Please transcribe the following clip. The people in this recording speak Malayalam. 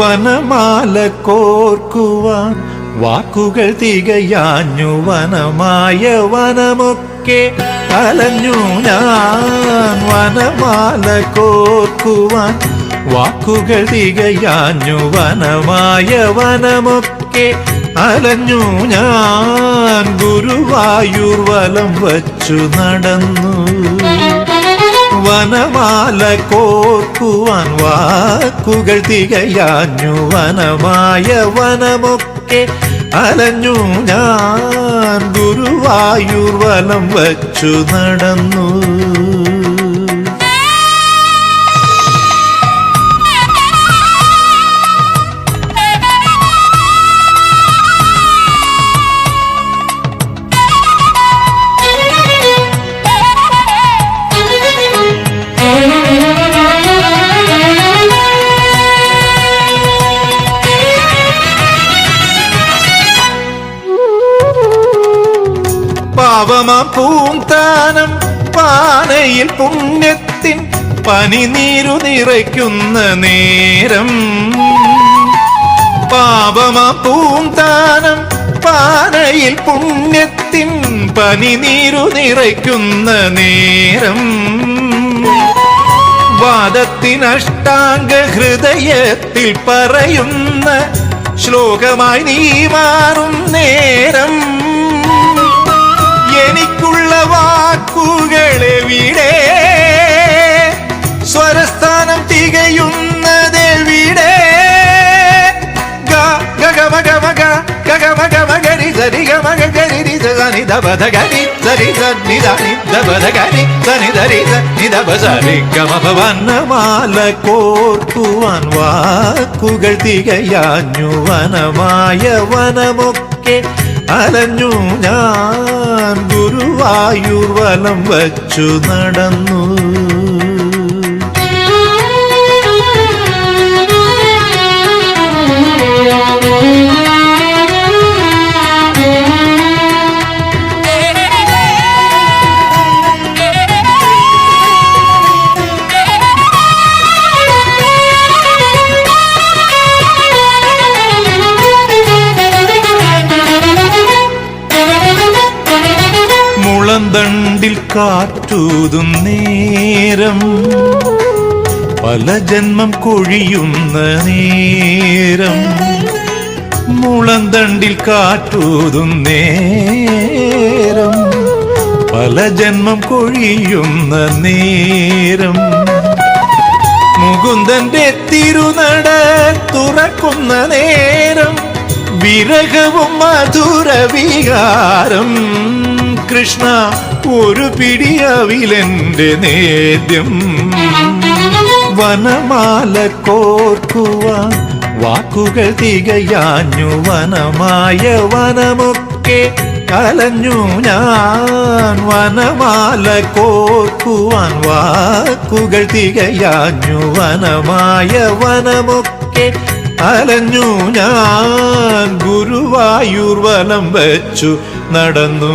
വനമാല കോർക്കുവാൻ വാക്കുകൾ തികയാഞ്ഞു വനമായ വനമൊക്കെ അലഞ്ഞു ഞാൻ. വനമാല കോർക്കുവാൻ വാക്കുകൾ തികയാഞ്ഞു വനമായ വനമൊക്കെ അലഞ്ഞു ഞാൻ. ഗുരുവായൂർ വലം വച്ചു നടന്നു വനമാല കോർക്കുവാൻ വാക്കുകൾ തികയാഞ്ഞു വനമായ വനമൊക്കെ അലഞ്ഞു ഞാൻ. ഗുരുവായൂർ വലം വച്ചു നടന്നു. പാവമാം പൂന്താനം പാനയിൽ പുണ്യത്തിൻ പനിനീരു നിറയ്ക്കുന്ന നേരം. പാവമാം പൂന്താനം പാനയിൽ പുണ്യത്തിൻ പനിനീരു നിറയ്ക്കുന്ന നേരം. വാദത്തിനഷ്ടാംഗ ഹൃദയത്തിൽ പറയുന്ന ശ്ലോകമായി നീ മാറും നേരം. എനിക്കുള്ള വാക്കുകളെവിടെ, സ്വരസ്ഥാനം തികയുന്നതെവിടെ? ഗഗമഗമഗ ഗഗമഗമഗരി സരിഗമഗ ഗരി സനിധബധ ഗരി സരി സനിധനി ധബധ ഗരി സനിധരി സനിധബ സരിഗമപ. വനമാല കോർക്കുവാൻ വാക്കുകൾ തികയാഞ്ഞു വനമായ വനമൊക്കെ അലഞ്ഞു ഞാൻ. ഗുരുവായൂർ വലം വച്ചു നടന്നു. മുളന്തണ്ടിൽ കാറ്റൂതും നേരം, പല ജന്മം കൊഴിയുന്ന നേരം. മുളന്തണ്ടിൽ കാറ്റൂതും നേരം, പല ജന്മം കൊഴിയുന്ന നേരം. മുകുന്ദന്റെ തിരുനട തുറക്കുന്ന നേരം, വിരഹവും മധുര വികാരം. കൃഷ്ണ ഒരു പിടിയവിലെന്റെ നേദ്യം. വനമാല കോർക്കുവാൻ വാക്കുകൾ തികയാഞ്ഞു വനമായ വനമൊക്കെ അലഞ്ഞു ഞാൻ. വനമാല കോർക്കുവാൻ വാക്കുകൾ തികയാഞ്ഞു വനമായ വനമൊക്കെ അലഞ്ഞു ഞാൻ. ഗുരുവായൂർ വലം വച്ചു നടന്നു.